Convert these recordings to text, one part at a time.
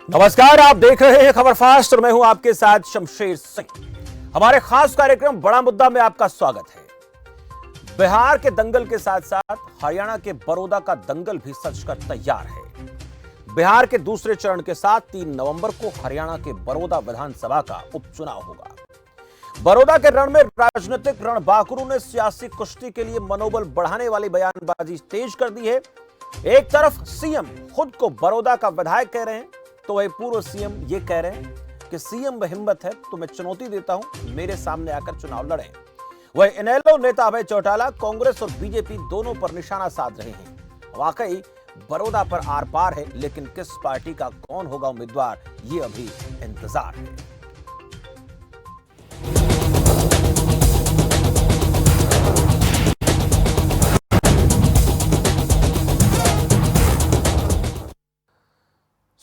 नमस्कार, आप देख रहे हैं खबर फास्ट और मैं हूं आपके साथ शमशेर सिंह। हमारे खास कार्यक्रम बड़ा मुद्दा में आपका स्वागत है। बिहार के दंगल के साथ साथ हरियाणा के बड़ौदा का दंगल भी सजकर तैयार है। बिहार के दूसरे चरण के साथ 3 नवंबर को हरियाणा के बड़ौदा विधानसभा का उपचुनाव होगा। बड़ौदा के रण में राजनीतिक रणबांकुरों ने सियासी कुश्ती के लिए मनोबल बढ़ाने वाली बयानबाजी तेज कर दी है। एक तरफ सीएम खुद को बड़ौदा का विधायक कह रहे हैं, तो वही पूर्व सीएम ये कह रहे हैं कि सीएम में हिम्मत है तो मैं चुनौती देता हूं, मेरे सामने आकर चुनाव लड़ें। वही इनेलो नेता अभय चौटाला कांग्रेस और बीजेपी दोनों पर निशाना साध रहे हैं। वाकई बड़ौदा पर आर पार है, लेकिन किस पार्टी का कौन होगा उम्मीदवार, ये अभी इंतजार है।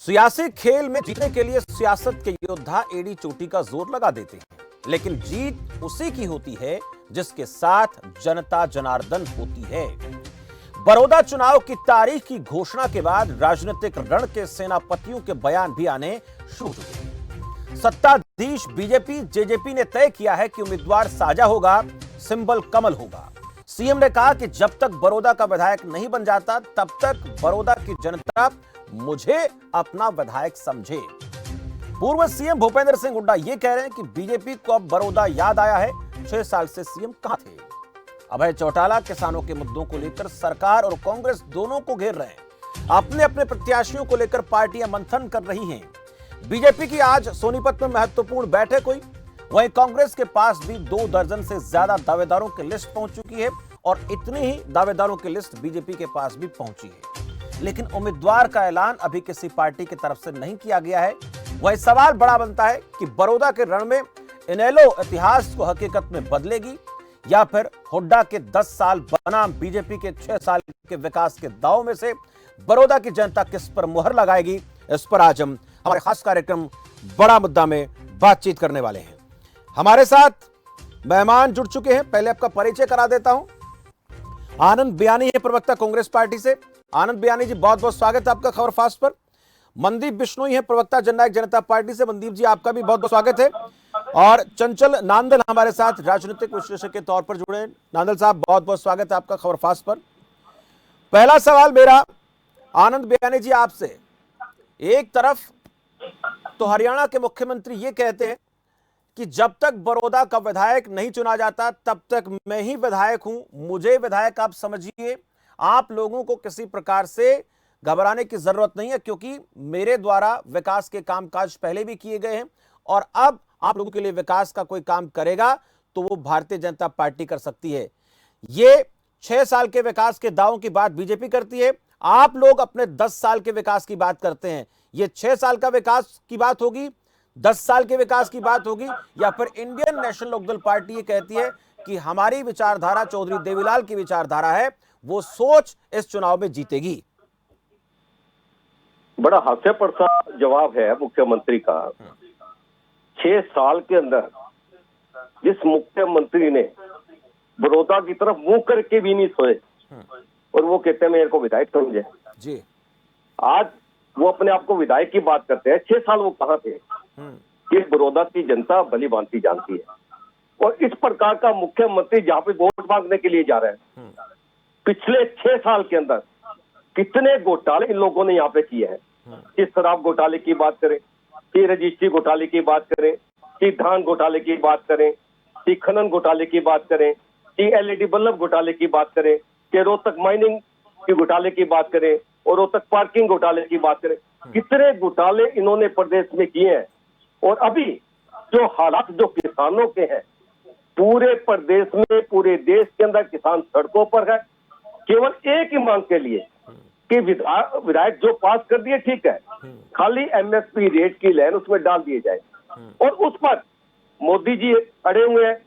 सियासी खेल में जीतने के लिए सियासत के योद्धा एड़ी चोटी का जोर लगा देते हैं, लेकिन जीत उसी की होती है जिसके साथ जनता जनार्दन होती है। बड़ौदा चुनाव की तारीख की घोषणा के बाद राजनीतिक रण के सेनापतियों के बयान भी आने शुरू हो गए। सत्ताधीश बीजेपी जेजेपी ने तय किया है कि उम्मीदवार साझा होगा, सिंबल कमल होगा। सीएम ने कहा कि जब तक बड़ौदा का विधायक नहीं बन जाता तब तक बड़ौदा की जनता मुझे अपना विधायक समझे। पूर्व सीएम भूपेंद्र सिंह हुड्डा ये कह रहे हैं कि बीजेपी को अब बड़ौदा याद आया है, 6 साल से सीएम कहां थे। अभय चौटाला किसानों के मुद्दों को लेकर सरकार और कांग्रेस दोनों को घेर रहे हैं। अपने अपने प्रत्याशियों को लेकर पार्टियां मंथन कर रही हैं। बीजेपी की आज सोनीपत में महत्वपूर्ण बैठक हुई। वहीं कांग्रेस के पास भी 2 दर्जन से ज्यादा दावेदारों की लिस्ट पहुंच चुकी है और इतनी ही दावेदारों की लिस्ट बीजेपी के पास भी पहुंची है, लेकिन उम्मीदवार का ऐलान अभी किसी पार्टी की तरफ से नहीं किया गया है। वही सवाल बड़ा बनता है कि बड़ौदा के रण में इनेलो इतिहास को हकीकत में बदलेगी या फिर हुड्डा के 10 साल बनाम बीजेपी के 6 साल के विकास के दाव में से बड़ौदा की जनता किस पर मुहर लगाएगी। इस पर आज हम हमारे खास कार्यक्रम बड़ा मुद्दा में बातचीत करने वाले हैं। हमारे साथ मेहमान जुड़ चुके हैं। पहले आपका परिचय करा देता हूं। आनंद बियानी है प्रवक्ता कांग्रेस पार्टी से। आनंद बियानी जी, बहुत बहुत स्वागत है आपका खबर फास्ट पर। मनदीप बिश्नोई है प्रवक्ता जननायक जनता पार्टी से। मनदीप जी, आपका भी बहुत बहुत स्वागत है। और चंचल नांदल हमारे साथ राजनीतिक विश्लेषक के तौर पर जुड़े हैं। नांदल साहब, बहुत बहुत स्वागत है आपका खबर फास्ट पर। पहला सवाल मेरा आनंद बियानी जी आपसे। एक तरफ तो हरियाणा के मुख्यमंत्री ये कहते हैं कि जब तक बड़ौदा का विधायक नहीं चुना जाता तब तक मैं ही विधायक हूं, मुझे विधायक आप समझिए। आप लोगों को किसी प्रकार से घबराने की जरूरत नहीं है, क्योंकि मेरे द्वारा विकास के कामकाज पहले भी किए गए हैं और अब आप लोगों के लिए विकास का कोई काम करेगा तो वो भारतीय जनता पार्टी कर सकती है। ये 6 साल के विकास के दावों की बात बीजेपी करती है, आप लोग अपने 10 साल के विकास की बात करते हैं। ये 6 साल का विकास की बात होगी, 10 साल के विकास की बात होगी, या फिर इंडियन नेशनल लोकदल पार्टी ये कहती है कि हमारी विचारधारा चौधरी देवीलाल की विचारधारा है, वो सोच इस चुनाव में जीतेगी। बड़ा हास्यपर सा जवाब है मुख्यमंत्री का। 6 साल के अंदर जिस मुख्यमंत्री ने बड़ौदा की तरफ मुंह करके भी नहीं सोए और वो कहते हैं मेरे को विधायक समझे जी, आज वो अपने आप को विधायक की बात करते हैं। 6 साल वो कहां थे, ये बड़ौदा की जनता भली भांति जानती है। और इस प्रकार का मुख्यमंत्री जहां पे वोट मांगने के लिए जा रहे हैं, पिछले 6 साल के अंदर कितने घोटाले इन लोगों ने यहाँ पे किए हैं। कि शराब घोटाले की बात करें, कि रजिस्ट्री घोटाले की बात करें, कि धान घोटाले की बात करें, कि खनन घोटाले की बात करें, कि एलईडी बल्ब घोटाले की बात करें, कि रोहतक माइनिंग की घोटाले की बात करें और रोहतक पार्किंग घोटाले की बात करें, कितने घोटाले इन्होंने प्रदेश में किए हैं। और अभी जो हालात जो किसानों के हैं, पूरे प्रदेश में, पूरे देश के अंदर किसान सड़कों पर है, केवल एक ही मांग के लिए कि विधायक जो पास कर दिए ठीक है, खाली एमएसपी रेट की लाइन उसमें डाल दिए जाए। और उस पर मोदी जी अड़े हुए हैं।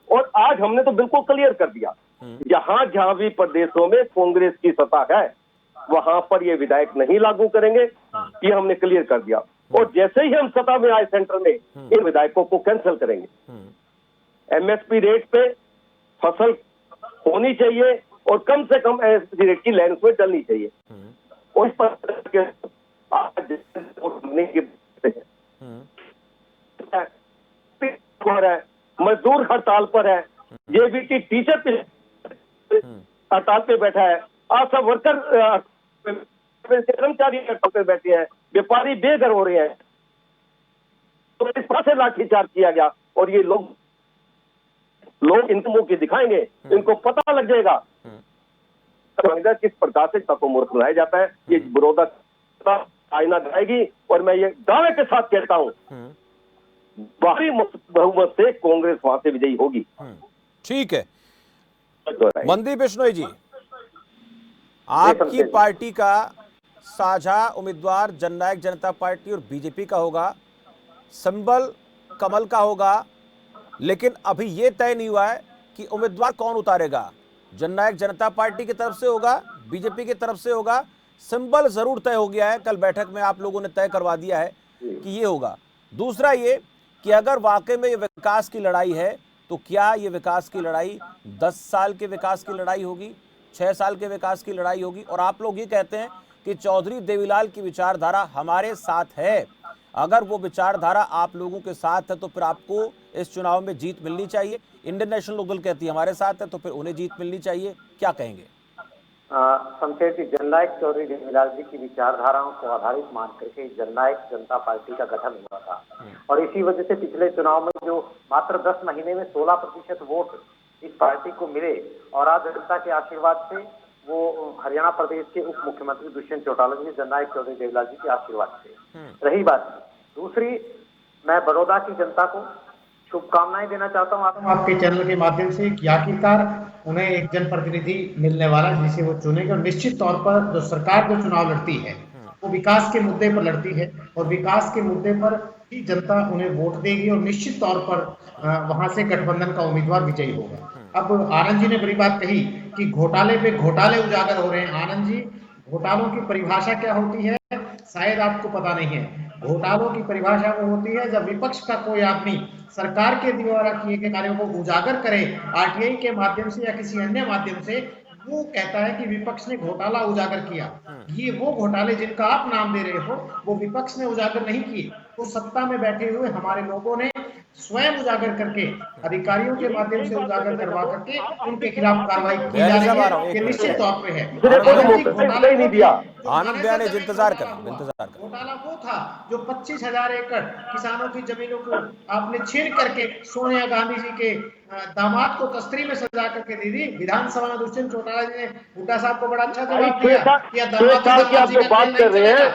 और आज हमने तो बिल्कुल क्लियर कर दिया, जहां जहां भी प्रदेशों में कांग्रेस की सत्ता है वहां पर ये विधायक नहीं लागू करेंगे, ये हमने क्लियर कर दिया। और जैसे ही हम सत्ता में आए सेंटर में, इन विधायकों को कैंसिल करेंगे। एमएसपी रेट पे फसल होनी चाहिए और कम से कम एमएसपी रेट की लाइन उसमें डलनी चाहिए। और इस पर आज वोट मांगने की है, मजदूर हड़ताल पर है, जेबीटी टीचर पे हड़ताल पे बैठा है, आशा वर्कर कर्मचारी हड़ताल पे बैठे हैं, व्यापारी बेघर हो रहे हैं। तो इस तरह से लाठीचार्ज किया गया और ये लोग इनको मुंह की दिखाएंगे, इनको पता लग जाएगा किस प्रकार से को मूर्ख बनाया जाता है। ये बड़ौदा आईना दिखाएगी और मैं ये दावे के साथ कहता हूं भारी बहुमत से कांग्रेस वहां से विजयी होगी। ठीक है मनदीप बिश्नोई जी, आपकी पार्टी का साझा उम्मीदवार जननायक जनता पार्टी और बीजेपी का होगा, सिंबल कमल का होगा, लेकिन अभी यह तय नहीं हुआ है कि उम्मीदवार कौन उतारेगा। जननायक जनता पार्टी की तरफ से होगा, बीजेपी की तरफ से होगा। सिंबल जरूर तय हो गया है, कल बैठक में आप लोगों ने तय करवा दिया है कि ये होगा। दूसरा ये कि अगर वाकई में ये विकास की लड़ाई है तो क्या ये विकास की लड़ाई 10 साल के विकास की लड़ाई होगी, 6 साल के विकास की लड़ाई होगी। और आप लोग ये कहते हैं कि चौधरी देवीलाल की विचारधारा हमारे साथ है। अगर वो विचारधारा आप लोगों के साथ है तो फिर आपको इस चुनाव में जीत मिलनी चाहिए। इंडियन नेशनल लोकदल कहती है हमारे साथ है तो फिर उन्हें जीत मिलनी चाहिए। क्या कहेंगे? शमशेर जी, जननायक चौधरी देवीलाल जी की विचारधाराओं को आधारित मान करके जननायक जनता पार्टी का गठन हुआ था और इसी वजह से पिछले चुनाव में जो मात्र 10 महीने में 16% वोट इस पार्टी को मिले और आज जनता के आशीर्वाद से वो हरियाणा प्रदेश के उप मुख्यमंत्री दुष्यंत चौटाला जी जननायक चौधरी देवीलाल जी के आशीर्वाद से रही बात। दूसरी, मैं बड़ौदा की जनता को शुभकामनाएं देना चाहता हूँ आपके चैनल के माध्यम से कि आखिरकार उन्हें एक जनप्रतिनिधि मिलने वाला जिसे वो चुनेंगे और निश्चित तौर पर जो सरकार जो चुनाव लड़ती है वो विकास के मुद्दे पर लड़ती है और विकास के मुद्दे पर ही जनता उन्हें वोट देगी और निश्चित तौर पर वहां से गठबंधन का उम्मीदवार विजयी होगा। अब आनंद जी ने बड़ी बात कही कि घोटाले पे घोटाले उजागर हो रहे हैं। आनंद जी, घोटालों की परिभाषा क्या होती है शायद आपको पता नहीं है। घोटालों की परिभाषा वो होती है जब विपक्ष का कोई आदमी सरकार के द्वारा किए गए कार्यों को उजागर करे आरटीआई के माध्यम से या किसी अन्य माध्यम से, वो कहता है कि विपक्ष ने घोटाला उजागर किया। ये वो घोटाले जिनका आप नाम दे रहे हो वो विपक्ष ने उजागर नहीं किए, वो सत्ता में बैठे हुए हमारे लोगों ने स्वयं उजागर करके अधिकारियों के माध्यम से उजागर करवा करके उनके खिलाफ कार्रवाई की जा रही है। ये निश्चित तौर पे है। घोटाला नहीं दिया। आनंद बयान इंतजार कर घोटाला वो था जो 25,000 एकड़ किसानों की जमीनों को आपने छीन करके सोनिया गांधी जी के दामाद को तस्तरी में सजा करके दे दी। विधानसभा में दुष्यंत चौटाला जी ने हुड्डा साहब को बड़ा अच्छा जवाब दिया कि दामाद की जो बात कर रहे हैं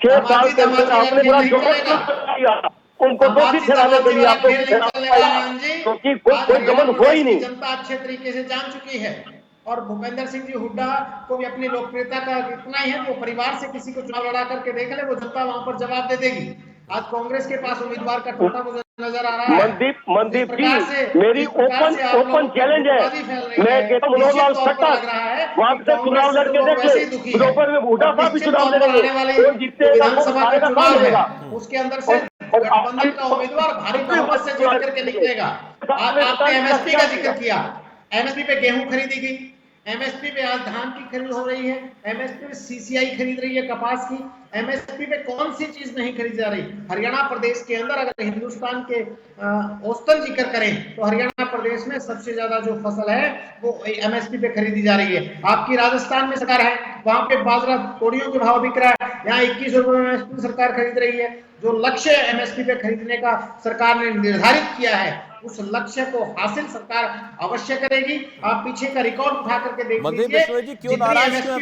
6 साल के अंदर आपने बड़ा जोर उनको दोषी ठहराने के लिए आपको क्योंकि कोई गमन हो ही नहीं। जनता अच्छे तरीके से जान चुकी है और भूपेंद्र सिंह जी हुड्डा को भी अपनी लोकप्रियता का इतना ही है वो परिवार से किसी को चुनाव लड़ा करके देख ले, वो जनता वहां पर जवाब दे देगी। आज कांग्रेस के पास उम्मीदवार का टोटा मुझे नजर आ रहा है। मनदीप जी, मेरी ओपन चैलेंज है। मैं कहता हूं मनोहर लाल खट्टर वहां से चुनाव लड़के देख ले, दोपहर में हुड्डा साहब भी चुनाव लड़ेंगे, विधानसभा का चुनाव है उसके अंदर से गठबंधन का उम्मीदवार भारी बहुमत से जीत करके निकलेगा। आपने एमएसपी का जिक्र किया, एमएसपी पे गेहूं खरीदी गई, एमएसपी पे आज धान की खरीद हो रही है, एमएसपी पे सीसीआई खरीद रही है कपास की, एमएसपी पे कौन सी चीज नहीं खरीदी जा रही। हरियाणा प्रदेश के अंदर अगर हिंदुस्तान के औसतन जिक्र करें तो हरियाणा प्रदेश में सबसे ज्यादा जो फसल है वो एमएसपी पे खरीदी जा रही है। आपकी राजस्थान में सरकार है, वहां पे बाजरा तोड़ियों के भाव बिक रहा है, यहाँ 21 रुपए में एमएसपी सरकार खरीद रही है। जो लक्ष्य एमएसपी पे खरीदने का सरकार ने निर्धारित किया है उस लक्ष्य को हासिल सरकार अवश्य करेगी। आप पीछे का रिकॉर्ड उठा करके देख लीजिए। क्यों नाराज क्यों है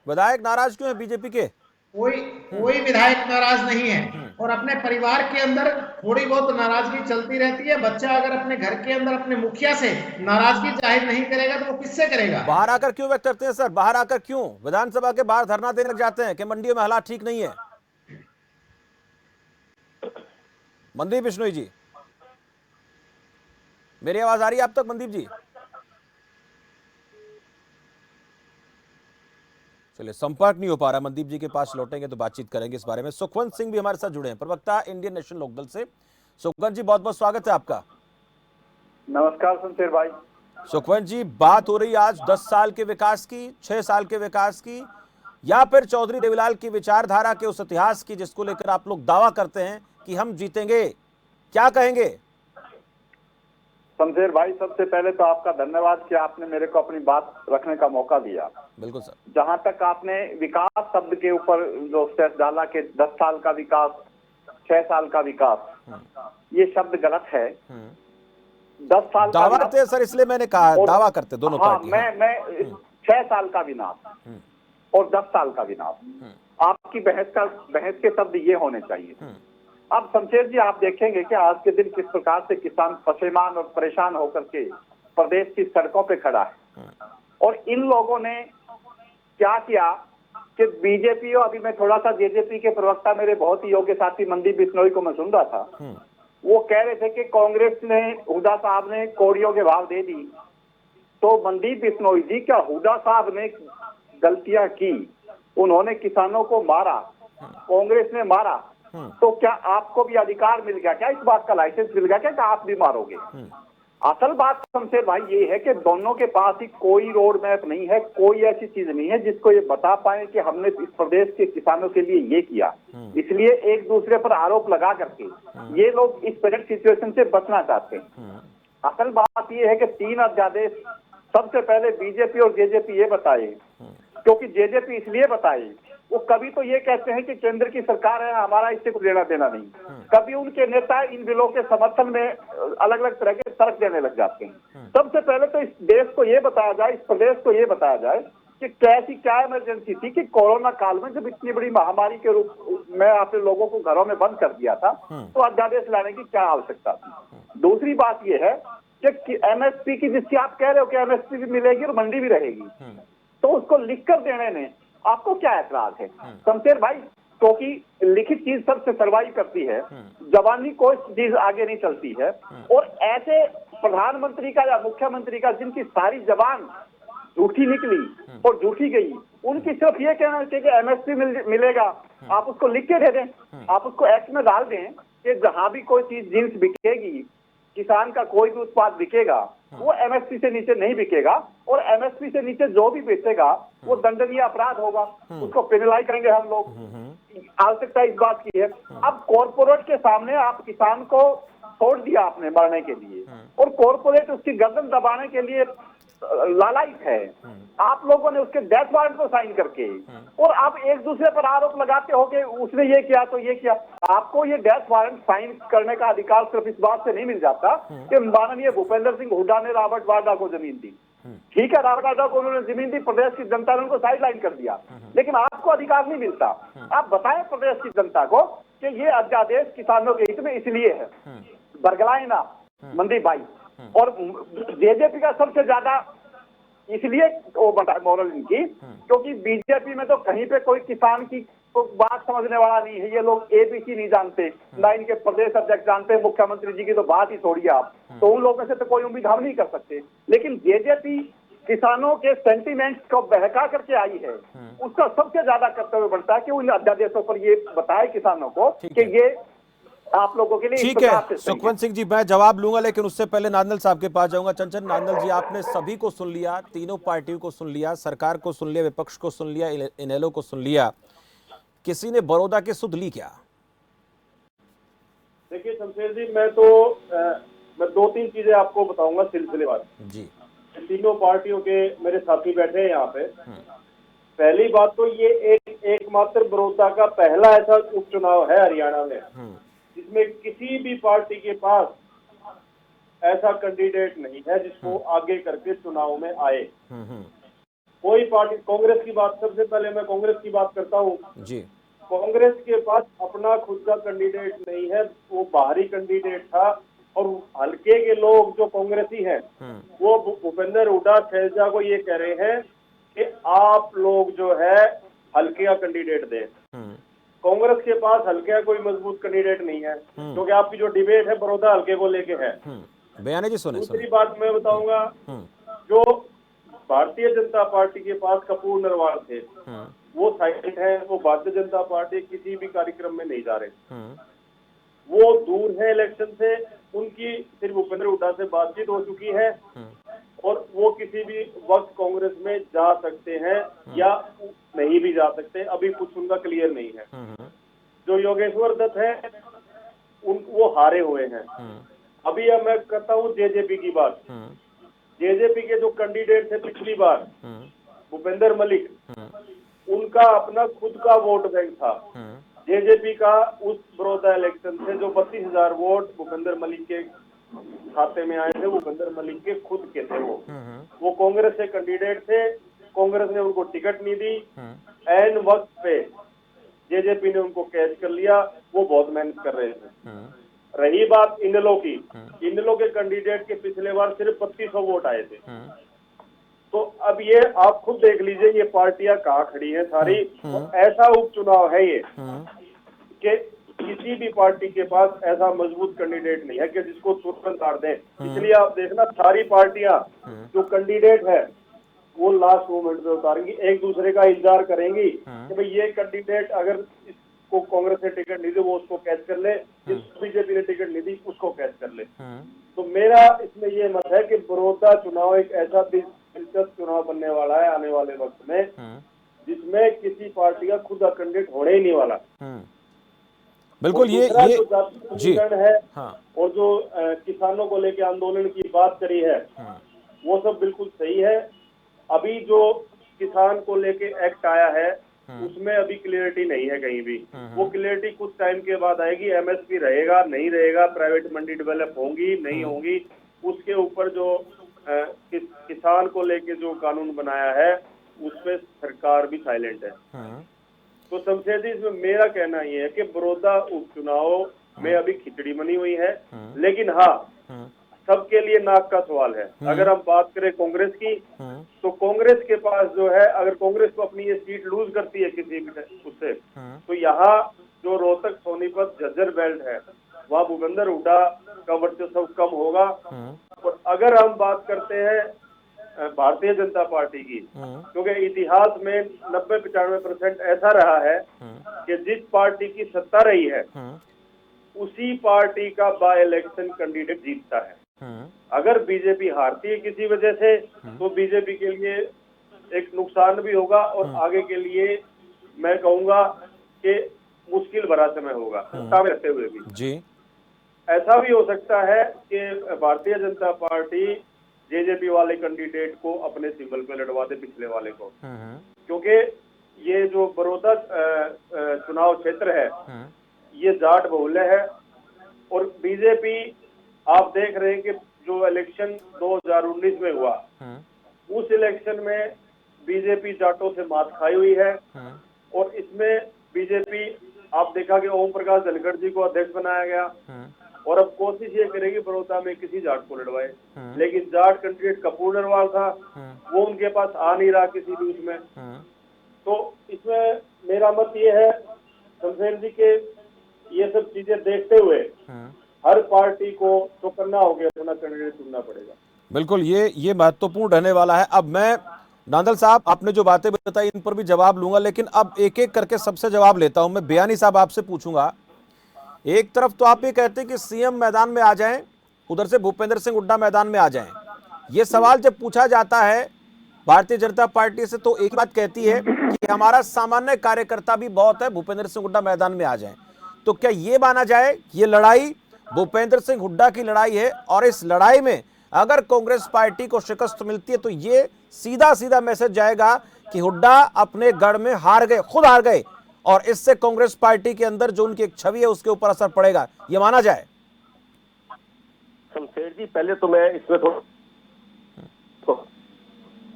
विधायक नाराज क्यों है बीजेपी के? कोई विधायक नाराज नहीं है और अपने परिवार के अंदर थोड़ी बहुत नाराजगी चलती रहती है। बच्चा अगर अपने घर के अंदर अपने मुखिया से नाराजगी जाहिर नहीं करेगा तो वो किससे करेगा? बाहर आकर क्यों व्यक्त करते हैं सर? बाहर आकर क्यों विधानसभा के बाहर धरना देने लग जाते हैं कि मंडियों में हालात ठीक नहीं है? मनदीप बिश्नोई जी, मेरी आवाज आ रही है आप तक? मनदीप जी, चलिए संपर्क नहीं हो पा रहा। मनदीप जी के पास लौटेंगे तो बातचीत करेंगे इस बारे में। सुखवंत सिंह भी हमारे साथ जुड़े हैं, प्रवक्ता इंडियन नेशनल लोकदल से। सुखवंत जी, बहुत बहुत स्वागत है आपका। नमस्कार शमशेर भाई। सुखवंत जी, बात हो रही आज 10 साल के विकास की, 6 साल के विकास की, या फिर चौधरी देवीलाल की विचारधारा के उस इतिहास की जिसको लेकर आप लोग दावा करते हैं कि हम जीतेंगे? क्या कहेंगे? शमशेर भाई, सबसे पहले तो आपका धन्यवाद कि आपने मेरे को अपनी बात रखने का मौका दिया। बिल्कुल सर। जहां तक आपने विकास शब्द के ऊपर जो स्टेप डाला कि 10 साल का विकास, 6 साल का विकास, ये शब्द गलत है। 10 साल का दावा करते हैं सर, इसलिए मैंने कहा दावा करते दोनों हाँ, पार्टी। मैं 6 साल का विनाश और 10 साल का विनाश, आपकी बहस के शब्द ये होने चाहिए। अब शमशेर जी, आप देखेंगे कि आज के दिन किस प्रकार से किसान परेशान और परेशान होकर के प्रदेश की सड़कों पे खड़ा है। और इन लोगों ने क्या किया कि बीजेपी, और अभी मैं थोड़ा सा जेजेपी के प्रवक्ता मेरे बहुत ही योग्य साथी मनदीप बिश्नोई को मैं सुन रहा था, वो कह रहे थे कि कांग्रेस ने, हुड्डा साहब ने कौड़ियों के भाव दे दी। तो मनदीप बिश्नोई जी, क्या हुड्डा साहब ने गलतियां की? उन्होंने किसानों को मारा, कांग्रेस ने मारा, तो क्या आपको भी अधिकार मिल गया? क्या इस बात का लाइसेंस मिल गया? क्या आप भी मारोगे? असल बात शमशेर भाई ये है कि दोनों के पास ही कोई रोड मैप नहीं है, कोई ऐसी चीज नहीं है जिसको ये बता पाए कि हमने इस प्रदेश के किसानों के लिए ये किया। इसलिए एक दूसरे पर आरोप लगा करके ये लोग इस प्रेजेंट सिचुएशन से बचना चाहते हैं। असल बात ये है कि 3 अध्यादेश सबसे पहले बीजेपी और जेजेपी ये बताए, क्योंकि जेजेपी इसलिए बताए, वो कभी तो ये कहते हैं कि केंद्र की सरकार है, हमारा इससे कुछ लेना देना नहीं। कभी उनके नेता इन बिलों के समर्थन में अलग अलग तरह के तर्क देने लग जाते हैं। सबसे पहले तो इस देश को ये बताया जाए, इस प्रदेश को ये बताया जाए कि कैसी क्या इमरजेंसी थी कि कोरोना काल में जब इतनी बड़ी महामारी के रूप में आपने लोगों को घरों में बंद कर दिया था, तो अध्यादेश लाने की क्या आवश्यकता थी। दूसरी बात यह है कि एमएसपी की, जिसकी आप कह रहे हो कि एमएसपी भी मिलेगी और मंडी भी रहेगी, तो उसको लिखकर देने में आपको क्या ऐतराज है शमशेर भाई? क्योंकि लिखित चीज सबसे सर्वाइव करती है, जबानी कोई चीज आगे नहीं चलती है। और ऐसे प्रधानमंत्री का या मुख्यमंत्री का जिनकी सारी जबान झूठी निकली और झूठी गई, उनकी सिर्फ ये कहना चाहिए कि एमएसपी मिलेगा, आप उसको लिख के दे दें, आप उसको एक्ट में डाल दें कि जहां भी कोई चीज जिन्स बिकेगी, किसान का कोई भी उत्पाद बिकेगा, वो एमएसपी से नीचे नहीं बिकेगा, और एमएसपी से नीचे जो भी बेचेगा वो दंडनीय अपराध होगा, उसको पेनलाइज करेंगे हम लोग। आवश्यकता इस बात की है। अब कॉर्पोरेट के सामने आप किसान को छोड़ दिया आपने मरने के लिए, और कॉर्पोरेट उसकी गर्दन दबाने के लिए लालायित है। आप लोगों ने उसके डेथ वारंट को साइन करके, और आप एक दूसरे पर आरोप लगाते हो कि उसने ये किया तो ये किया। आपको ये डेथ वारंट साइन करने का अधिकार सिर्फ इस बात से नहीं मिल जाता कि माननीय भूपेंद्र सिंह हुड्डा ने रॉबर्ट वाड्रा को जमीन दी। ठीक है, रॉबर्ट वाड्रा को उन्होंने जमीन दी, प्रदेश की जनता ने उनको साइडलाइन कर दिया, लेकिन आपको अधिकार नहीं मिलता। आप बताएं प्रदेश की जनता को कि ये अध्यादेश किसानों के हित में इसलिए है, बरगलाए ना मनदीप भाई। और जेजेपी का सबसे ज्यादा इसलिए वो मॉरल इनकी, क्योंकि बीजेपी में तो कहीं पे कोई किसान की तो बात समझने वाला नहीं है। ये लोग एबीसी नहीं जानते, ना इनके प्रदेश अध्यक्ष जानते, मुख्यमंत्री जी की तो बात ही छोड़िए आप, तो उन लोगों से तो कोई उम्मीद हम नहीं कर सकते। लेकिन जेजेपी किसानों के सेंटिमेंट्स को बहका करके आई है, उसका सबसे ज्यादा कर्तव्य बनता है कि उन अध्यादेशों पर ये बताए किसानों को कि ये आप लोगों के लिए। ठीक है सुखवंत सिंह जी, मैं जवाब लूंगा, लेकिन उससे पहले नांदल साहब के पास जाऊंगा। चंचल नांदल जी, आपने सभी को सुन लिया, तीनों पार्टियों को सुन लिया, सरकार को सुन लिया, विपक्ष को सुन लिया, इनेलो को सुन लिया, किसी ने बड़ौदा की सुध ली क्या? देखिए शमशेर जी, मैं 2-3 चीजें आपको बताऊंगा सिलसिलेवार जी। तीनों पार्टियों के मेरे साथी बैठे हैं यहाँ पे। पहली बात तो ये एकमात्र बड़ौदा का पहला ऐसा उपचुनाव है हरियाणा में जिसमें किसी भी पार्टी के पास ऐसा कैंडिडेट नहीं है जिसको आगे करके चुनाव में आए। कोई पार्टी, कांग्रेस की बात, सबसे पहले मैं कांग्रेस की बात करता हूँ जी। कांग्रेस के पास अपना खुद का कैंडिडेट नहीं है, वो बाहरी कैंडिडेट था। और हल्के के लोग जो कांग्रेसी हैं वो भूपेंद्र हुड्डा शैलजा को ये कह रहे हैं कि आप लोग जो है हल्के का कैंडिडेट दें। कांग्रेस के पास हल्के का कोई मजबूत कैंडिडेट नहीं है, क्योंकि आपकी जो डिबेट है बड़ौदा हल्के को लेके है। बयाने जी सुने। दूसरी बात मैं बताऊंगा, जो भारतीय जनता पार्टी के पास कपूर नरवाल थे वो साइलेंट है, वो भारतीय जनता पार्टी किसी भी कार्यक्रम में नहीं जा रहे, वो दूर है इलेक्शन से। उनकी सिर्फ भूपेंद्र हुड्डा से बातचीत हो चुकी है और वो किसी भी वक्त कांग्रेस में जा सकते हैं या नहीं भी जा सकते, अभी कुछ उनका क्लियर नहीं है। जो योगेश्वर दत्त है वो हारे हुए हैं। अभी अब मैं करता हूँ जेजेपी की बात। जेजेपी के जो कैंडिडेट थे पिछली बार, भूपेंद्र मलिक, उनका अपना खुद का वोट बैंक था। जेजेपी का उस बड़ौदा इलेक्शन से जो 32,000 वोट भूपेंद्र मलिक के खाते में आए थे, वो भूपेंद्र मलिक के खुद के थे। वो कांग्रेस से कैंडिडेट थे, कांग्रेस ने उनको टिकट नहीं दी। एन वक्त पे जेजेपी ने उनको कैच कर लिया। वो बहुत मेहनत कर रहे थे। रही बात इंडलो की, इंडलो के कैंडिडेट के पिछले बार सिर्फ 3200 वोट आए थे। तो अब ये आप खुद देख लीजिए ये पार्टियां कहाँ खड़ी हैं सारी। तो ऐसा उपचुनाव है ये कि किसी भी पार्टी के पास ऐसा मजबूत कैंडिडेट नहीं है कि जिसको तुरंत हार दें। इसलिए आप देखना सारी पार्टियां जो कैंडिडेट है वो लास्ट मोमेंट पे उतारेंगी, एक दूसरे का इंतजार करेंगी कि भाई ये कैंडिडेट अगर इसको कांग्रेस ने टिकट नहीं दी वो उसको कैच कर ले, जिसको बीजेपी ने टिकट नहीं दी उसको कैच कर ले। तो मेरा इसमें ये मत है कि बड़ौदा चुनाव एक ऐसा दिलचस्प चुनाव बनने वाला है आने वाले वक्त में, जिसमें किसी पार्टी का खुद का कैंडिडेट होने ही नहीं वाला। बिल्कुल ये जी है। हाँ। और जो किसानों को लेकर आंदोलन की बात करी है वो सब बिल्कुल सही है। अभी जो किसान को लेके एक्ट आया है उसमें अभी क्लियरिटी नहीं है कहीं भी। वो क्लियरिटी कुछ टाइम के बाद आएगी। एमएसपी रहेगा नहीं रहेगा, प्राइवेट मंडी डेवलप होंगी नहीं होंगी, उसके ऊपर जो किसान को लेके जो कानून बनाया है उस पे सरकार भी साइलेंट है। तो शमशेर जी इसमें मेरा कहना ये है कि बड़ौदा उपचुनाव में अभी खिचड़ी बनी हुई है, लेकिन हाँ सबके लिए नाक का सवाल है। अगर हम बात करें कांग्रेस की, तो कांग्रेस के पास जो है, अगर कांग्रेस को अपनी ये सीट लूज करती है किसी भी उससे, तो यहाँ जो रोहतक सोनीपत झज्जर बेल्ट है वहाँ भूपेंद्र हुड्डा का वर्चस्व कम होगा। और अगर हम बात करते हैं भारतीय जनता पार्टी की, क्योंकि इतिहास में 90-95% ऐसा रहा है कि जिस पार्टी की सत्ता रही है उसी पार्टी का बाय इलेक्शन कैंडिडेट जीतता है। अगर बीजेपी हारती है किसी वजह से तो बीजेपी के लिए एक नुकसान भी होगा और आगे के लिए मैं कहूंगा कि मुश्किल भरा समय होगा सत्ता में रहते हुए भी। जी ऐसा भी हो सकता है कि भारतीय जनता पार्टी जेजेपी वाले कैंडिडेट को अपने सिंबल पे लड़वा दे पिछले वाले को, क्योंकि ये जो बड़ौदा चुनाव क्षेत्र है ये जाट बहुल्य है। और बीजेपी आप देख रहे हैं कि जो इलेक्शन 2019 में हुआ उस इलेक्शन में बीजेपी जाटों से मात खाई हुई है। और इसमें बीजेपी आप देखा कि ओम प्रकाश धनखड़ जी को अध्यक्ष बनाया गया और अब कोशिश ये करेगी बड़ौदा में किसी जाट को लड़वाए, लेकिन जाट कैंडिडेट कपूर नरवाल था, वो उनके पास आ नहीं रहा किसी भी उसमें। तो इसमें मेरा मत ये है शमशेर जी के ये सब चीजें देखते हुए हर पार्टी को चौकन्ना हो गया अपना कैंडिडेट चुनना पड़ेगा। बिल्कुल ये महत्वपूर्ण रहने वाला है। अब मैं नांदल साहब आपने जो बातें बताई इन पर भी जवाब लूंगा, लेकिन अब एक एक करके सबसे जवाब लेता हूं। मैं बयानी साहब आपसे पूछूंगा, एक तरफ तो आप ये कहते हैं कि सीएम मैदान में आ जाएं, उधर से भूपेंद्र सिंह हुड्डा मैदान में आ जाएं। ये सवाल जब पूछा जाता है भारतीय जनता पार्टी से तो एक बात कहती है कि हमारा सामान्य कार्यकर्ता भी बहुत है, भूपेंद्र सिंह हुड्डा मैदान में आ जाएं। तो क्या ये माना जाए ये लड़ाई भूपेंद्र सिंह हुड्डा की लड़ाई है और इस लड़ाई में अगर कांग्रेस पार्टी को शिकस्त मिलती है तो ये सीधा सीधा मैसेज जाएगा कि हुड्डा अपने गढ़ में हार गए, खुद हार गए, और इससे कांग्रेस पार्टी के अंदर जो उनकी एक छवि है उसके ऊपर असर पड़ेगा, ये माना जाए? शमशेर जी पहले तो मैं इसमें थोड़ा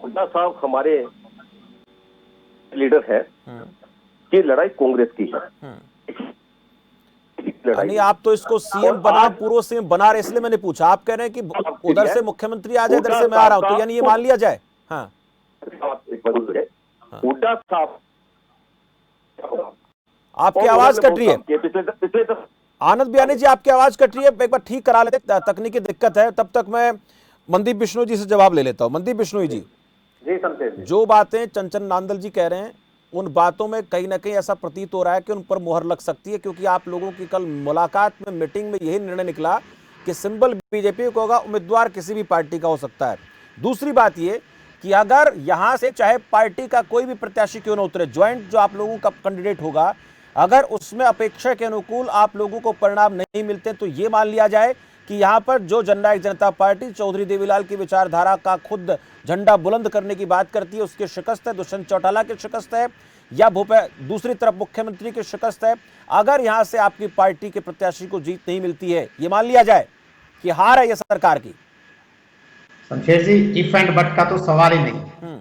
हुड्डा साहब हमारे लीडर है कि लड़ाई कांग्रेस की है। नहीं आप तो इसको सीएम बना, पूर्व सीएम बना रहे, इसलिए मैंने पूछा। आप कह रहे हैं कि उधर से मुख्यमंत्री आ जाए, इधर से मैं आ रहा हूं, तो यानी ये मान लिया जाए? हाँ हुड्डा साहब आपकी आवाज कट रही है। आनंद बयानी जी आपकी आवाज कट रही है, एक बार ठीक करा लेते, तकनीकी दिक्कत है। तब तक मैं मनदीप बिश्नोई जी से जवाब ले लेता हूं। मनदीप बिश्नोई जी, जो बातें चंचल नांदल जी कह रहे हैं उन बातों में कहीं ना कहीं ऐसा प्रतीत हो रहा है कि उन पर मुहर लग सकती है, क्योंकि आप लोगों की कल मुलाकात में मीटिंग में यही निर्णय निकला कि सिंबल बीजेपी को होगा, उम्मीदवार किसी भी पार्टी का हो सकता है। दूसरी बात ये कि अगर यहां से चाहे पार्टी का कोई भी प्रत्याशी क्यों ना उतरे, ज्वाइंट जो आप लोगों का कैंडिडेट होगा, अगर उसमें अपेक्षा के अनुकूल आप लोगों को परिणाम नहीं मिलते तो ये मान लिया जाए कि यहां पर जो जननायक जनता पार्टी चौधरी देवीलाल की विचारधारा का खुद झंडा बुलंद करने की बात करती है, उसकी शिकस्त है, दुष्यंत चौटाला की शिकस्त है, या दूसरी तरफ मुख्यमंत्री की शिकस्त है। अगर यहां से आपकी पार्टी के प्रत्याशी को जीत नहीं मिलती है, ये मान लिया जाए कि हार है यह सरकार की। शमशेर जी, इफ एंड बट का तो सवाल ही नहीं।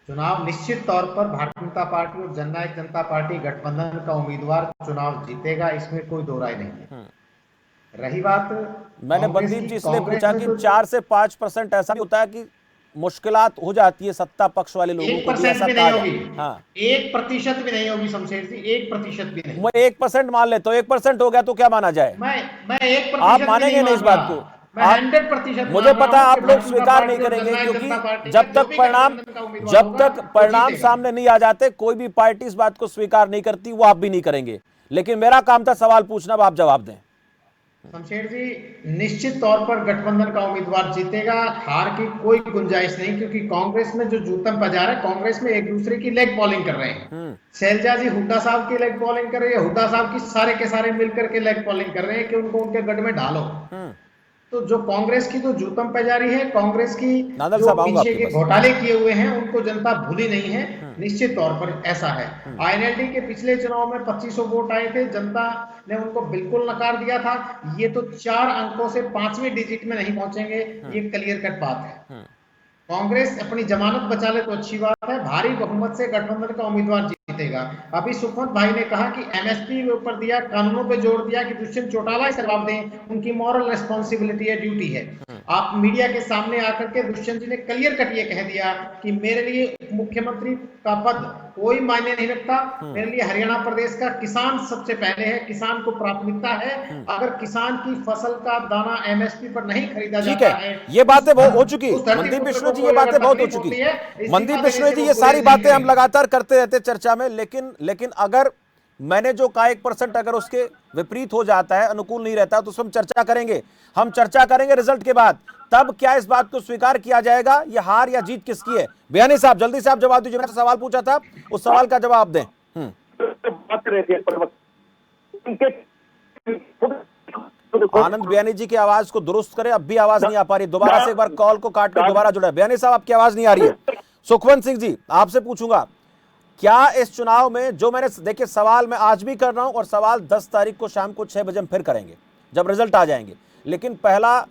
चुनाव निश्चित तौर पर भारतीय जनता पार्टी और जननायक जनता पार्टी गठबंधन का उम्मीदवार चुनाव जीतेगा, इसमें कोई दो राय नहीं है। रही बात, मैंने बंदीप जी इसलिए पूछा कि 4 से 5% ऐसा भी होता है कि मुश्किलात हो जाती है सत्ता पक्ष वाले लोगों को, 1% भी नहीं होगी। हाँ, 1% भी नहीं होगी शमशेर जी, 1% भी नहीं। मैं 1% मान ले तो 1% हो गया तो क्या माना जाए? मैं 1% आप मानेंगे नहीं इस बात को? मैं 100% मुझे पता आप लोग स्वीकार नहीं करेंगे, क्योंकि जब तक परिणाम सामने नहीं आ जाते कोई भी पार्टी इस बात को स्वीकार नहीं करती, वो आप भी नहीं करेंगे। लेकिन मेरा काम था सवाल पूछना, अब आप जवाब दें। शमशेर जी, निश्चित तौर पर गठबंधन का उम्मीदवार जीतेगा, हार की कोई गुंजाइश नहीं, क्योंकि कांग्रेस में जो जूतम बाजार है, कांग्रेस में एक दूसरे की लेग पॉलिंग कर रहे हैं। शैलजा जी हुड्डा साहब की लेग पॉलिंग कर रही है, हुड्डा साहब की सारे के सारे मिलकर के लेग पॉलिंग कर रहे हैं कि उनको उनके गढ़ में ढालो। तो जो कांग्रेस की जो जूतम पैजारी है, कांग्रेस की जो पीछे के घोटाले किए हुए हैं, उनको जनता भूली नहीं है, निश्चित तौर पर ऐसा है। आईएनएलडी के पिछले चुनाव में 2500 वोट आए थे, जनता ने उनको बिल्कुल नकार दिया था। ये तो 4 अंकों से 5वें डिजिट में नहीं पहुंचेंगे, ये क्लियर कट बात है। कांग्रेस अपनी जमानत बचा ले तो अच्छी बात है, भारी बहुमत से गठबंधन का उम्मीदवार जीतेगा। अभी सुखवंत भाई ने कहा कि एमएसपी के ऊपर दिया, कानूनों पे जोर दिया कि दुष्यंत चौटाला ही जवाब दें, उनकी मॉरल रिस्पॉन्सिबिलिटी है, ड्यूटी है। आप मीडिया के सामने आकर के दुष्यंत जी ने क्लियर कट ये कह दिया कि मेरे लिए मुख्यमंत्री का पद कोई मायने नहीं रखता, मेरे लिए हरियाणा प्रदेश का किसान सबसे पहले है, किसान को प्राथमिकता है। अगर किसान की फसल का दाना एमएसपी पर नहीं खरीदा जाता है, ये बातें बहुत हो चुकी, मनदीप बिश्नोई जी ये बातें बहुत हो चुकी, मनदीप बिश्नोई जी ये सारी बातें हम लगातार करते रहते चर्चा में। लेकिन अगर मैंने जो कहा 1% अगर उसके विपरीत हो जाता है, अनुकूल नहीं रहता, तो उसमें चर्चा करेंगे। हम चर्चा करेंगे रिजल्ट के बाद, तब क्या इस बात को स्वीकार किया जाएगा ये हार या जीत किसकी है? बयानी साहब जल्दी से आप जवाब दीजिए, मैंने सवाल पूछा था उस सवाल का जवाब दें। आनंद बयानी जी की आवाज को दुरुस्त करें, अब भी आवाज नहीं आ पा रही, दोबारा से एक बार कॉल को काट के दोबारा जुड़ा। बयानी साहब आपकी आवाज नहीं आ रही है। सुखवंत सिंह जी आपसे पूछूंगा, क्या इस चुनाव में जो मैंने देखिए सवाल मैं आज भी कर रहा हूं और सवाल 10 तारीख को शाम को 6 बजे हम फिर करेंगे जब रिजल्ट आ जाएंगे, लेकिन पहला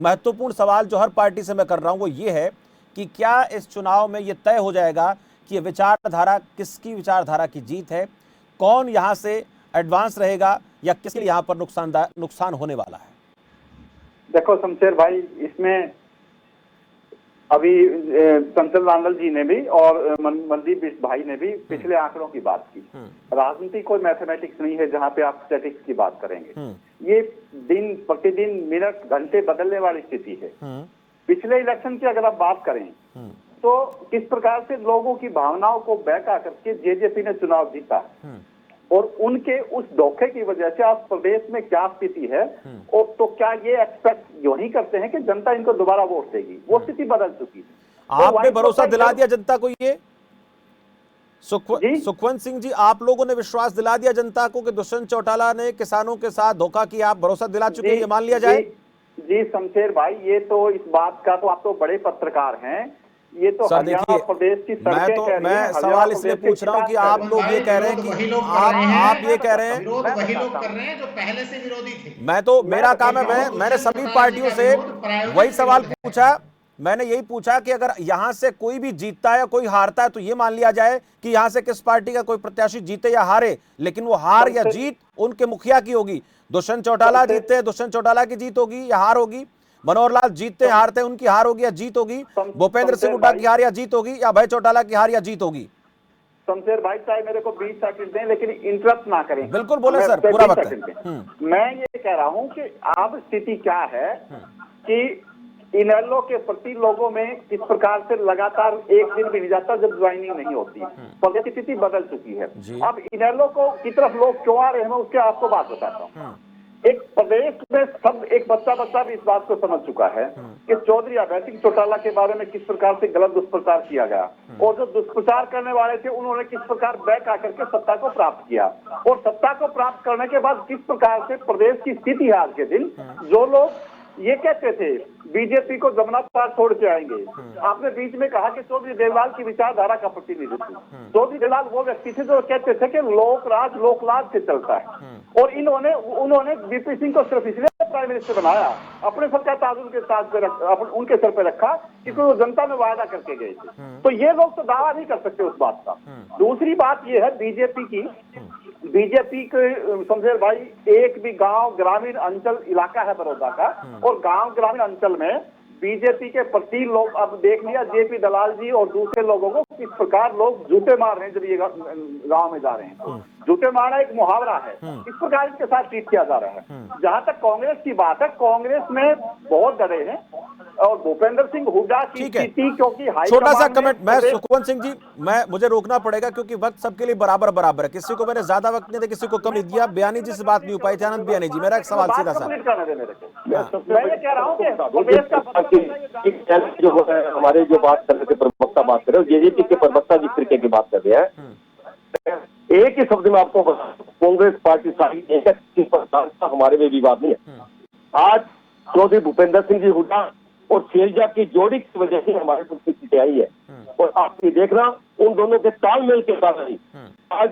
महत्वपूर्ण सवाल जो हर पार्टी से मैं कर रहा हूं वो ये है कि क्या इस चुनाव में ये तय हो जाएगा कि ये विचारधारा किसकी विचारधारा की जीत है, कौन यहां से एडवांस रहेगा या किसके लिए यहां पर नुकसान होने वाला है? देखो शमशेर भाई, इसमें अभी चंचल लांगल जी ने भी और मनदीप भाई ने भी पिछले आंकड़ों की बात की। राजनीति कोई मैथमेटिक्स नहीं है जहां पे आप स्टैटिक्स की बात करेंगे। ये दिन प्रतिदिन मिनट घंटे बदलने वाली स्थिति है। पिछले इलेक्शन की अगर आप बात करें तो किस प्रकार से लोगों की भावनाओं को बहका करके जेजेपी ने चुनाव जीता और उनके उस धोखे की वजह से आज प्रदेश में क्या स्थिति है, और तो क्या ये एक्सपेक्ट यही करते हैं कि जनता इनको दोबारा वोट देगी? वो स्थिति बदल चुकी है। आपने भरोसा दिला दिया जनता को ये? सुखवंत सिंह जी, आप लोगों ने विश्वास दिला दिया जनता को कि दुष्यंत चौटाला ने किसानों के साथ धोखा किया, आप भरोसा दिला चुके हैं, ये मान लिया जाए? जी शमशेर भाई, ये तो इस बात का तो आप तो बड़े पत्रकार हैं, ये तो हरियाणा प्रदेश की मैं सवाल इसलिए पूछ रहा हूँ कि आप लोग ये कह रहे हैं कि आप ये कह रहे हैं वही लोग कर रहे हैं जो पहले से विरोधी थे। मैं तो मेरा काम है, मैंने सभी पार्टियों से वही सवाल पूछा, मैंने यही पूछा कि अगर यहां से कोई भी जीतता है या कोई हारता है तो ये मान लिया जाए कि यहां से किस पार्टी का कोई प्रत्याशी जीते या हारे, लेकिन वो हार या जीत उनके मुखिया की होगी। दुष्यंत चौटाला जीतते हैं, दुष्यंत चौटाला की जीत होगी या हार होगी। मनोहर लाल जीतते हारते उनकी हार होगी या जीत होगी। भूपेंद्र सिंह हुड्डा की हार या जीत होगी या अभय चौटाला की हार या जीत होगी। शमशेर भाई चाहे मेरे को 20 सेकंड दें, लेकिन इंटरप्ट ना करें। बिल्कुल बोले सर, पूरा वक्त है। मैं ये कह रहा हूं कि अब स्थिति क्या है कि इनेलो के प्रति लोगों में किस प्रकार से लगातार एक दिन भी नहीं जाता जब ज्वाइनिंग नहीं होती, प्रदेश की स्थिति बदल चुकी है। अब इनेलो को की तरफ लोग क्यों आ रहे हैं, मैं उसके आपको बात बताता हूँ। एक प्रदेश में सब एक बच्चा भी इस बात को समझ चुका है कि चौधरी अभय सिंह चौटाला के बारे में किस प्रकार से गलत दुष्प्रचार किया गया और जो दुष्प्रचार करने वाले थे उन्होंने किस प्रकार बैक आकर के सत्ता को प्राप्त किया और सत्ता को प्राप्त करने के बाद किस प्रकार से प्रदेश की स्थिति है आज के दिन। जो लोग ये कहते थे बीजेपी को जमुना पार छोड़ के आएंगे, आपने बीच में कहा कि चौधरी देवलाल की विचारधारा का प्रतिनिधित्व। चौधरी देवलाल वो व्यक्ति थे जो कहते थे कि लोकराज लोकलाज से चलता है और उन्होंने वीपी सिंह को सिर्फ इसलिए प्राइम मिनिस्टर बनाया, अपने सर का ताज उनके ताज पे उनके सर पे रखा क्योंकि वो जनता में वायदा करके गए थे। तो ये लोग तो दावा नहीं कर सकते उस बात का। दूसरी बात ये है बीजेपी के शमशेर भाई, एक भी गांव ग्रामीण अंचल इलाका है बड़ौदा का और गांव ग्रामीण अंचल में बीजेपी के प्रति लोग, अब देख लिया जेपी दलाल जी और दूसरे लोगों को किस प्रकार लोग जूते मार रहे हैं जब ये गांव में जा रहे हैं। जूते मारना एक मुहावरा है, इस प्रकार इसके साथ ट्रीट किया जा रहा है। जहां तक कांग्रेस की बात है, कांग्रेस में बहुत डरे हैं और भूपेंद्र सिंह हुड्डा की स्थिति क्योंकि छोटा सा कमेंट, मैं सुखवंत सिंह जी, मुझे रोकना पड़ेगा क्योंकि वक्त सबके लिए बराबर है। किसी को मैंने ज्यादा वक्त नहीं दिया, किसी को कम नहीं दिया। बयानी जी से बात नहीं हो पाई थी। आनंद बयानी जी, मेरा एक सवाल सीधा सा, मैं ये कह रहा हूँ जो हमारे जो बात कर रहे थे प्रवक्ता बात कर रहे हो, जेजेपी के प्रवक्ता जिस तरीके की बात कर रहे हैं, एक ही शब्द में आपको कांग्रेस पार्टी सारी किस प्रकार का हमारे में विवाद नहीं है। आज चौधरी भूपेंद्र सिंह जी हुड्डा और शैलजा की जोड़ी की वजह से हमारे को सीटें आई है और आप ये देखना उन दोनों के तालमेल के कारण ही आज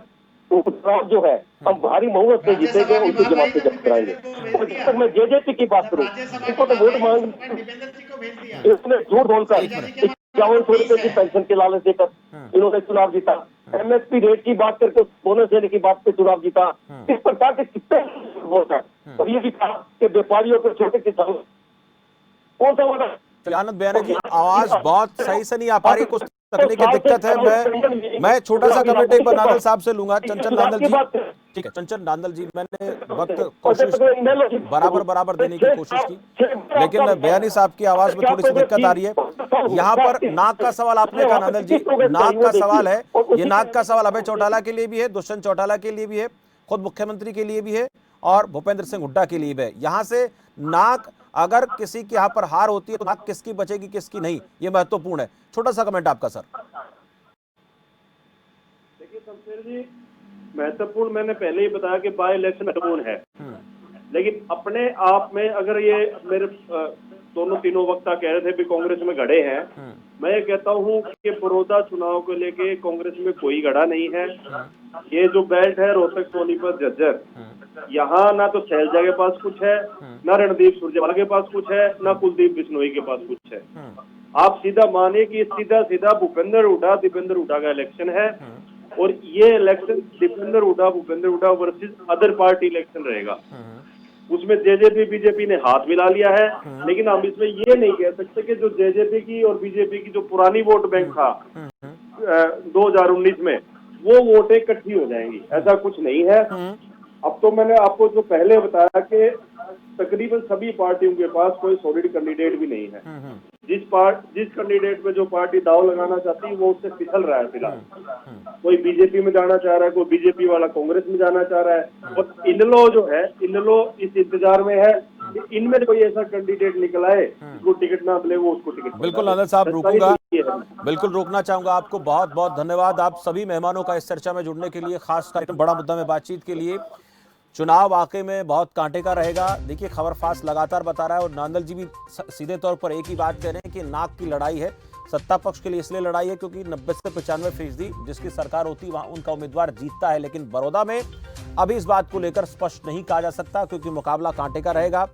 उपचुनाव जो है हम भारी बहुमत से जीतेंगे, उनकी जमात से जब्त कराएंगे। और जब तक मैं जेजेपी की बात करूँ, इनको तो वोट मांग इसने झूठ बोलकर 5100 रुपए की पेंशन के लालच देकर इन्होंने चुनाव जीता। एमएसपी रेट की बात करके बोनस देने की बात पे चुनाव जीता। इस प्रकार के कितने वोट है और ये भी कहा कि व्यापारियों को छोटे किसानों कौन सा वोट है। आनंद बयानी जी, आवाज बहुत सही से नहीं आ पा रही, कुछ तकनीकी दिक्कत है। मैं छोटा सा कमेंट एक बार नांदल साहब से लूंगा। चंचल नांदल जी, ठीक है। चंचल नांदल जी, मैंने वक्त कोशिश बराबर देने की कोशिश की, लेकिन बयानी साहब की आवाज में थोड़ी सी दिक्कत आ रही है। यहाँ पर नाक का सवाल आपने कहा नांदल जी, नाक का सवाल है। ये नाक का सवाल अभय चौटाला के लिए भी है, दुष्यंत चौटाला के लिए भी है, खुद मुख्यमंत्री के लिए भी है और भूपेंद्र सिंह हुड्डा के लिए भी है। यहाँ से नाक, अगर किसी की यहाँ पर हार होती है तो नाक किसकी बचेगी किसकी नहीं, ये महत्वपूर्ण है। छोटा सा कमेंट आपका सर। देखिए शमशेर जी, महत्वपूर्ण मैंने पहले ही बताया कि बाय इलेक्शन महत्वपूर्ण है, लेकिन अपने आप में अगर ये मेरे दोनों तीनों वक्ता कह रहे थे भी कांग्रेस में गड़े हैं, मैं ये कहता हूँ कि बड़ौदा चुनाव को लेके कांग्रेस में कोई गड़ा नहीं है। ये जो बेल्ट है रोहतक सोनीपत झज्जर, यहाँ ना तो शैलजा के पास कुछ है, ना रणदीप सुरजेवाला के पास कुछ है, ना कुलदीप बिश्नोई के पास कुछ है। आप सीधा मानिए कि सीधा भूपेंद्र हुड्डा दीपेंद्र हुड्डा का इलेक्शन है और ये election Deependra Hooda Bhupendra Hooda versus other party election रहेगा। उसमें जेजेपी बीजेपी ने हाथ मिला लिया है, लेकिन हम इसमें ये नहीं कह सकते कि जो जेजेपी की और बीजेपी की जो पुरानी वोट बैंक था 2019 में, वो वोटें इकट्ठी हो जाएंगी, ऐसा कुछ नहीं है। अब तो मैंने आपको जो पहले बताया कि तकरीबन सभी पार्टियों के पास कोई सॉलिड कैंडिडेट भी नहीं है। जिस कैंडिडेट पे जो पार्टी दाव लगाना चाहती है वो उससे फिसल रहा है फिलहाल। कोई बीजेपी में जाना चाह रहा है, कोई बीजेपी वाला कांग्रेस में जाना चाह रहा है और इनलो जो है, इनलो इस इंतजार में है कि इनमें कोई ऐसा कैंडिडेट निकल आए जिसको टिकट ना मिले वो उसको टिकट। बिल्कुल नांदल साहब, रुकूंगा, बिल्कुल रोकना चाहूंगा आपको। बहुत बहुत धन्यवाद आप सभी मेहमानों का इस चर्चा में जुड़ने के लिए, खास कार्यक्रम बड़ा मुद्दा में बातचीत के लिए। चुनाव वाकई में बहुत कांटे का रहेगा। देखिए खबर फास्ट लगातार बता रहा है और नांदल जी भी सीधे तौर पर एक ही बात कह रहे हैं कि नाक की लड़ाई है। सत्ता पक्ष के लिए इसलिए लड़ाई है क्योंकि 90 से 95% जिसकी सरकार होती है वहां उनका उम्मीदवार जीतता है, लेकिन बड़ौदा में अभी इस बात को लेकर स्पष्ट नहीं कहा जा सकता क्योंकि मुकाबला कांटे का रहेगा।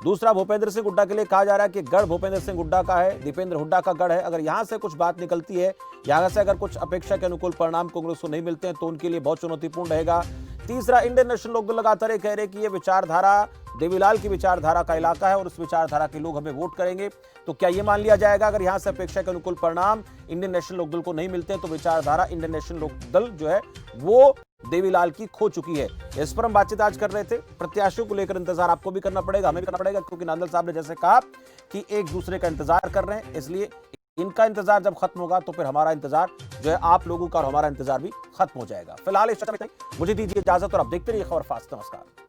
दूसरा, भूपेंद्र सिंह हुड्डा के लिए कहा जा रहा है कि गढ़ भूपेंद्र सिंह हुड्डा का है, दीपेंद्र हुड्डा का गढ़ है। अगर यहां से कुछ बात निकलती है, यहां से अगर कुछ अपेक्षा के अनुकूल परिणाम कांग्रेस को नहीं मिलते हैं तो उनके लिए बहुत चुनौतीपूर्ण रहेगा। तीसरा, इंडियन नेशनल लोकदल लगातार कह रहे हैं कि ये विचारधारा देवीलाल की विचारधारा का इलाका है और उस विचारधारा के लोग हमें वोट करेंगे। तो क्या ये मान लिया जाएगा अगर यहां से अपेक्षा के अनुकूल परिणाम इंडियन नेशनल लोकदल को नहीं मिलते तो विचारधारा इंडियन नेशनल लोकदल जो है वो देवीलाल की खो चुकी है? इस पर हम बातचीत आज कर रहे थे। प्रत्याशियों को लेकर इंतजार आपको भी करना पड़ेगा, हमें भी करना पड़ेगा, क्योंकि नांदल साहब ने जैसे कहा कि एक दूसरे का इंतजार कर रहे हैं, इसलिए इनका इंतजार जब खत्म होगा तो फिर हमारा इंतजार जो है आप लोगों का और हमारा इंतजार भी खत्म हो जाएगा। फिलहाल इस चर्चा में मुझे दीजिए इजाजत और आप देखते रहिए खबर फास्ट। नमस्कार।